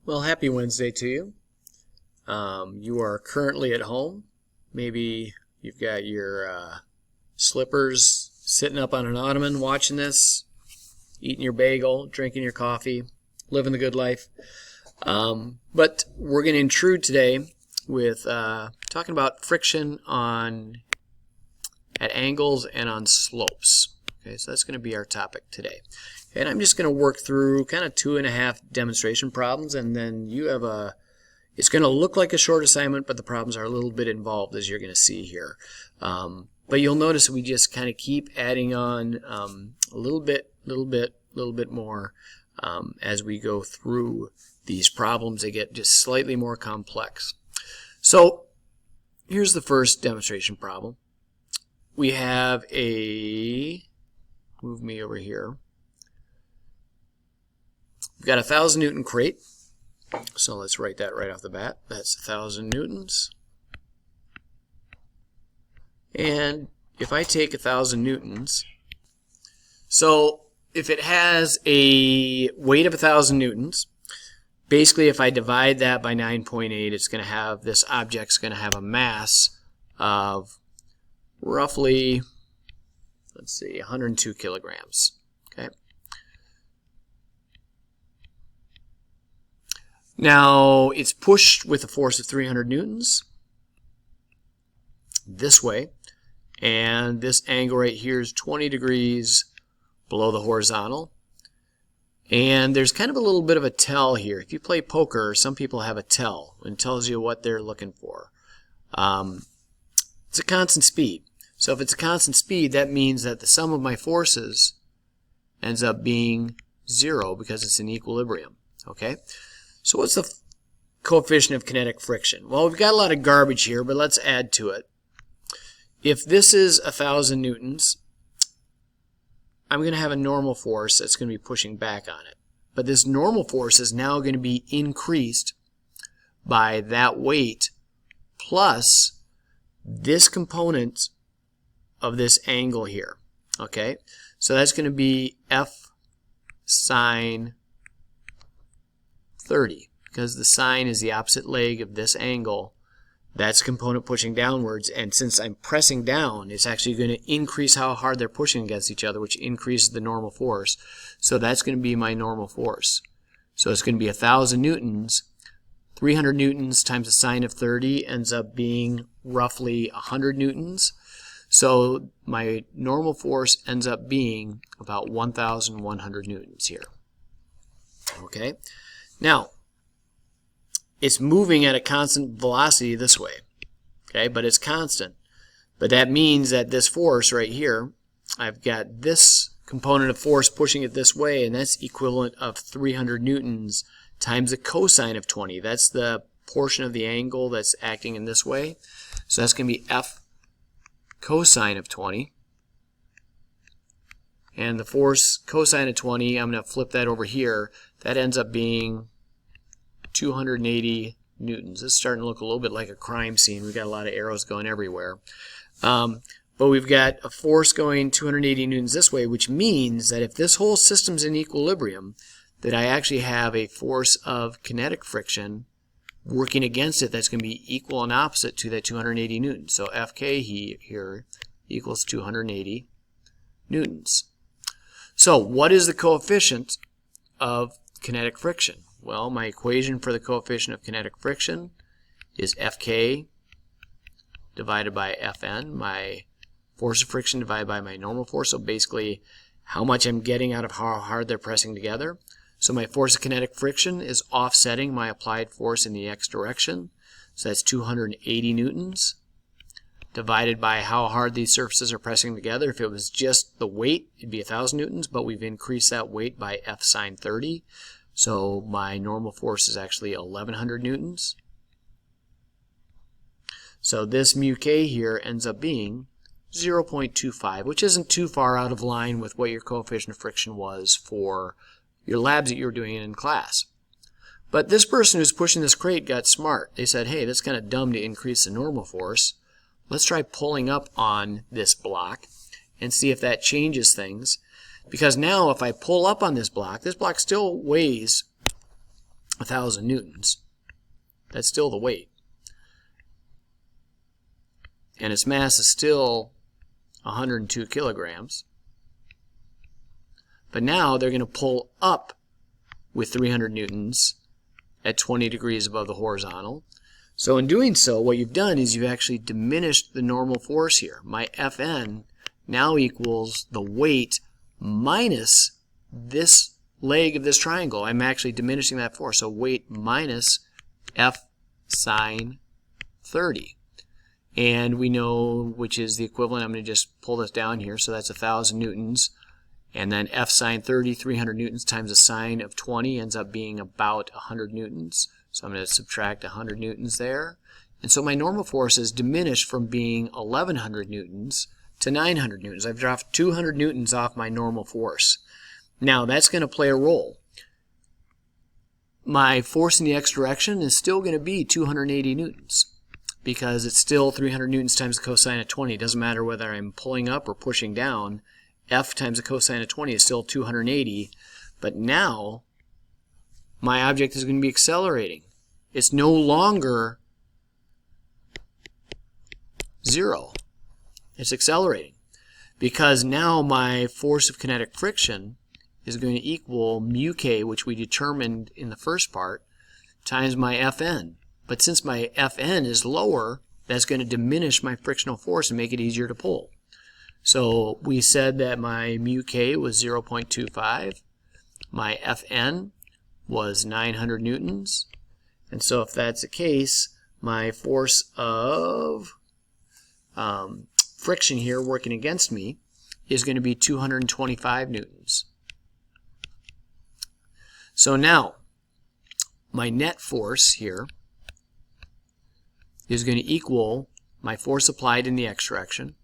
Well, happy Wednesday to you. You are currently at home. Maybe you've got your slippers sitting up on an ottoman watching this, eating your bagel, drinking your coffee, living the good life. But we're going to intrude today with talking about friction at angles and on slopes. Okay, so that's going to be our topic today. And I'm just going to work through kind of 2.5 demonstration problems, and then you have it's going to look like a short assignment, but the problems are a little bit involved, as you're going to see here. But you'll notice we just kind of keep adding on a little bit more as we go through these problems. They get just slightly more complex. So here's the first demonstration problem. We have move me over here. We've got a 1,000 Newton crate, so let's write that right off the bat. That's 1,000 newtons. And if I take 1,000 newtons, so if it has a weight of 1,000 newtons, basically if I divide that by 9.8, it's going to have, this object's going to have a mass of roughly, let's see, 102 kilograms. Okay. Now, it's pushed with a force of 300 newtons this way, and this angle right here is 20 degrees below the horizontal. And there's kind of a little bit of a tell here. If you play poker, some people have a tell, and it tells you what they're looking for. It's a constant speed. So if it's a constant speed, that means that the sum of my forces ends up being 0 because it's in equilibrium. Okay? So what's the coefficient of kinetic friction? Well, we've got a lot of garbage here, but let's add to it. If this is 1,000 newtons, I'm going to have a normal force that's going to be pushing back on it. But this normal force is now going to be increased by that weight plus this component of this angle here. Okay? So that's going to be F sine 30, because the sine is the opposite leg of this angle. That's a component pushing downwards, and since I'm pressing down, it's actually going to increase how hard they're pushing against each other, which increases the normal force. So that's going to be my normal force. So it's going to be 1,000 newtons. 300 newtons times the sine of 30 ends up being roughly 100 newtons. So my normal force ends up being about 1,100 newtons here. Okay? Now, it's moving at a constant velocity this way, okay, but it's constant. But that means that this force right here, I've got this component of force pushing it this way, and that's equivalent of 300 newtons times the cosine of 20. That's the portion of the angle that's acting in this way. So that's going to be F cosine of 20. And the force cosine of 20, I'm going to flip that over here. That ends up being 280 newtons. This is starting to look a little bit like a crime scene. We've got a lot of arrows going everywhere. But we've got a force going 280 newtons this way, which means that if this whole system's in equilibrium, that I actually have a force of kinetic friction working against it that's going to be equal and opposite to that 280 newtons. So Fk here equals 280 newtons. So what is the coefficient of kinetic friction? Well, my equation for the coefficient of kinetic friction is Fk divided by Fn, my force of friction divided by my normal force. So basically, how much I'm getting out of how hard they're pressing together. So my force of kinetic friction is offsetting my applied force in the x direction. So that's 280 newtons divided by how hard these surfaces are pressing together. If it was just the weight, it'd be 1,000 newtons, but we've increased that weight by F sine 30. So my normal force is actually 1,100 newtons. So this mu k here ends up being 0.25, which isn't too far out of line with what your coefficient of friction was for your labs that you were doing in class. But this person who's pushing this crate got smart. They said, hey, that's kind of dumb to increase the normal force. Let's try pulling up on this block and see if that changes things. Because now if I pull up on this block still weighs 1,000 newtons. That's still the weight. And its mass is still 102 kilograms. But now they're going to pull up with 300 newtons at 20 degrees above the horizontal. So in doing so, what you've done is you've actually diminished the normal force here. My Fn now equals the weight minus this leg of this triangle. I'm actually diminishing that force. So weight minus F sine 30. And we know which is the equivalent. I'm going to just pull this down here. So that's 1,000 newtons. And then F sine 30, 300 newtons times a sine of 20 ends up being about 100 newtons. So I'm going to subtract 100 newtons there. And so my normal force is diminished from being 1,100 newtons to 900 newtons. I've dropped 200 newtons off my normal force. Now that's going to play a role. My force in the x direction is still going to be 280 newtons because it's still 300 newtons times the cosine of 20. It doesn't matter whether I'm pulling up or pushing down. F times the cosine of 20 is still 280. But now my object is going to be accelerating. It's no longer 0. It's accelerating because now my force of kinetic friction is going to equal mu k, which we determined in the first part, times my Fn. But since my Fn is lower, that's going to diminish my frictional force and make it easier to pull. So we said that my mu k was 0.25. My Fn was 900 newtons. And so if that's the case, my force of friction here working against me is going to be 225 newtons. So now my net force here is going to equal my force applied in the x direction,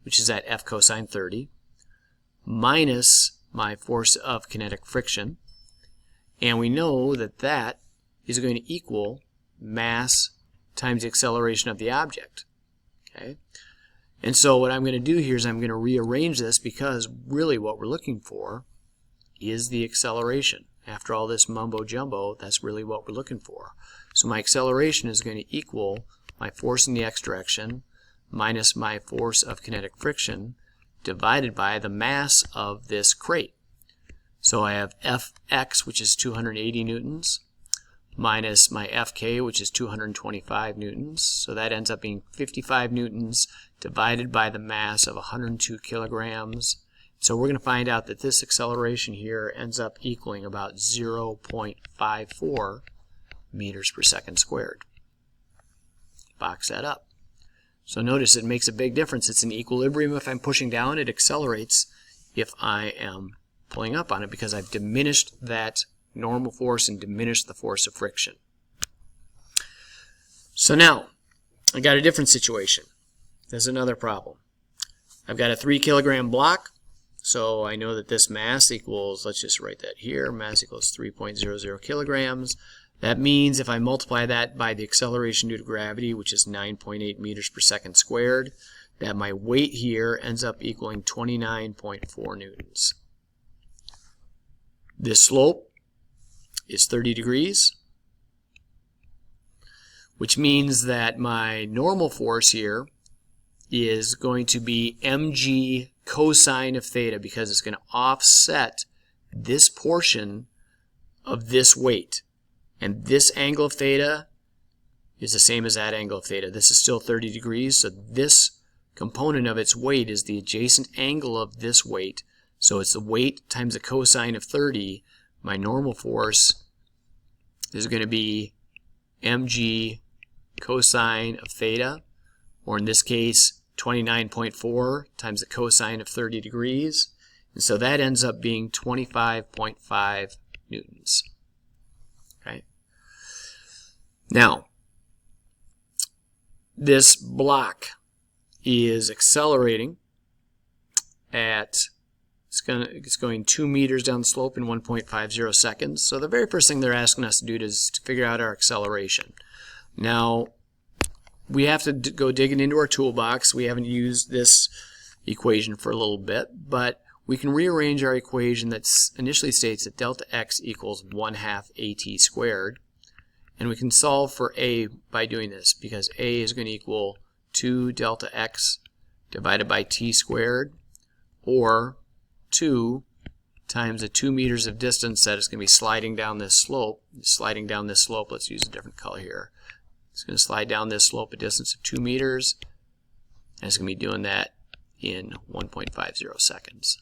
which is at F cosine 30, minus my force of kinetic friction. And we know that that is going to equal mass times the acceleration of the object. Okay? And so what I'm going to do here is I'm going to rearrange this because really what we're looking for is the acceleration. After all this mumbo jumbo, that's really what we're looking for. So my acceleration is going to equal my force in the x direction minus my force of kinetic friction divided by the mass of this crate. So I have Fx, which is 280 newtons, minus my Fk, which is 225 newtons. So that ends up being 55 newtons divided by the mass of 102 kilograms. So we're going to find out that this acceleration here ends up equaling about 0.54 meters per second squared. Box that up. So notice it makes a big difference. It's in equilibrium if I'm pushing down. It accelerates if I am pulling up on it because I've diminished that normal force and diminished the force of friction. So now I got a different situation. There's another problem. I've got a 3 kilogram block. So I know that this mass equals, let's just write that here, mass equals 3.00 kilograms. That means if I multiply that by the acceleration due to gravity, which is 9.8 meters per second squared, that my weight here ends up equaling 29.4 newtons. This slope is 30 degrees, which means that my normal force here is going to be mg cosine of theta because it's going to offset this portion of this weight. And this angle of theta is the same as that angle of theta. This is still 30 degrees, so this component of its weight is the adjacent angle of this weight. So it's the weight times the cosine of 30. My normal force is going to be mg cosine of theta, or in this case, 29.4 times the cosine of 30 degrees. And so that ends up being 25.5 newtons. Okay. Now, this block is accelerating at, it's going 2 meters down the slope in 1.50 seconds. So the very first thing they're asking us to do is to figure out our acceleration. Now, we have to go digging into our toolbox. We haven't used this equation for a little bit, but we can rearrange our equation that initially states that delta x equals 1/2 at squared. And we can solve for a by doing this, because a is going to equal 2 delta x divided by t squared, or 2 times the 2 meters of distance that is going to be sliding down this slope. Sliding down this slope, let's use a different color here. It's going to slide down this slope a distance of 2 meters, and it's going to be doing that in 1.50 seconds.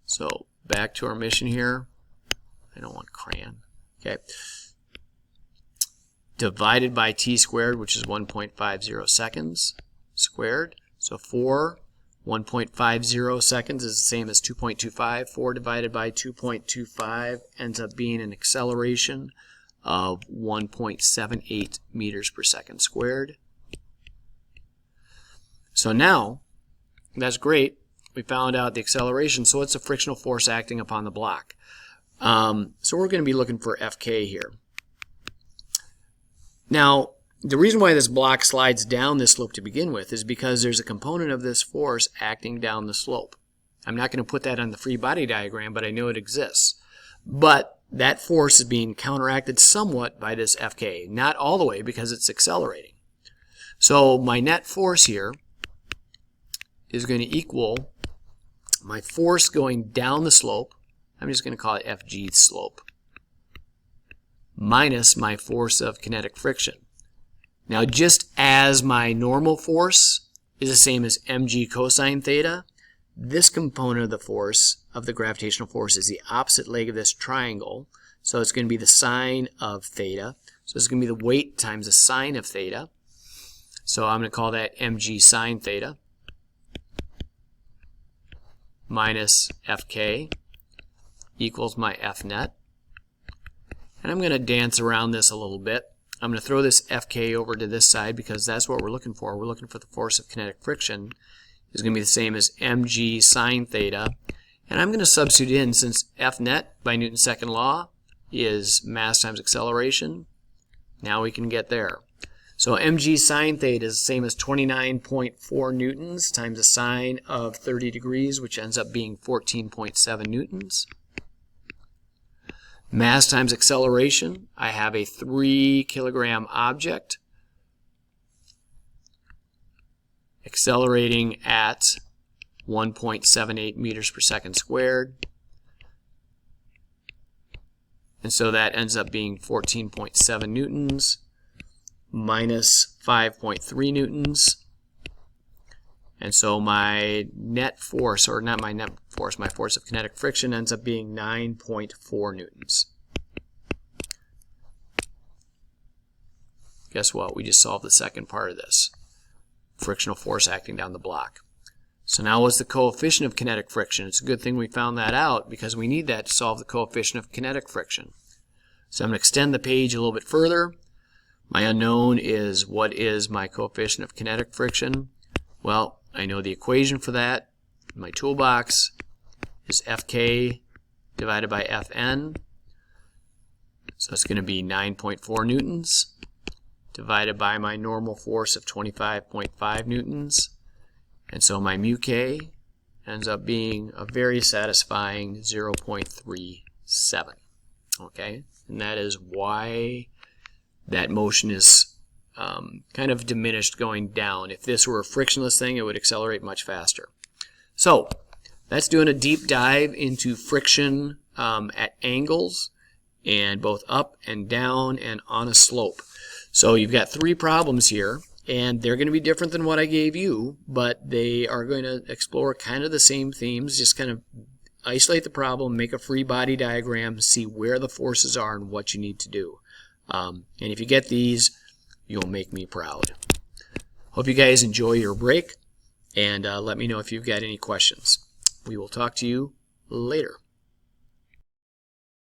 So back to our mission here. I don't want crayon. Okay. Divided by t squared, which is 1.50 seconds squared. So 1.50 seconds is the same as 2.25. 4 divided by 2.25 ends up being an acceleration of 1.78 meters per second squared. So now, that's great. We found out the acceleration. So what's the frictional force acting upon the block? So we're going to be looking for Fk here. Now, the reason why this block slides down this slope to begin with is because there's a component of this force acting down the slope. I'm not going to put that on the free body diagram, but I know it exists. But that force is being counteracted somewhat by this Fk. Not all the way, because it's accelerating. So my net force here is going to equal my force going down the slope. I'm just going to call it Fg slope, minus my force of kinetic friction. Now, just as my normal force is the same as mg cosine theta, this component of the force, of the gravitational force, is the opposite leg of this triangle. So it's going to be the sine of theta. So it's going to be the weight times the sine of theta. So I'm going to call that mg sine theta minus Fk equals my F net. And I'm going to dance around this a little bit. I'm going to throw this Fk over to this side because that's what we're looking for. We're looking for the force of kinetic friction is going to be the same as mg sine theta. And I'm going to substitute in, since F net by Newton's second law is mass times acceleration. Now we can get there. So mg sine theta is the same as 29.4 newtons times the sine of 30 degrees, which ends up being 14.7 newtons. Mass times acceleration, I have a 3 kilogram object accelerating at 1.78 meters per second squared. And so that ends up being 14.7 newtons minus 5.3 newtons. And so my net force, or not my net force, my force of kinetic friction ends up being 9.4 newtons. Guess what? We just solved the second part of this. Frictional force acting down the block. So now what's the coefficient of kinetic friction? It's a good thing we found that out, because we need that to solve the coefficient of kinetic friction. So I'm going to extend the page a little bit further. My unknown is, what is my coefficient of kinetic friction? Well, I know the equation for that. My toolbox is Fk divided by Fn. So it's going to be 9.4 newtons divided by my normal force of 25.5 newtons. And so my mu k ends up being a very satisfying 0.37. Okay? And that is why that motion is kind of diminished going down. If this were a frictionless thing, it would accelerate much faster. So that's doing a deep dive into friction at angles, and both up and down and on a slope. So you've got 3 problems here, and they're going to be different than what I gave you, but they are going to explore kind of the same themes. Just kind of isolate the problem, make a free body diagram, see where the forces are and what you need to do. And if you get these, you'll make me proud. Hope you guys enjoy your break, and let me know if you've got any questions. We will talk to you later.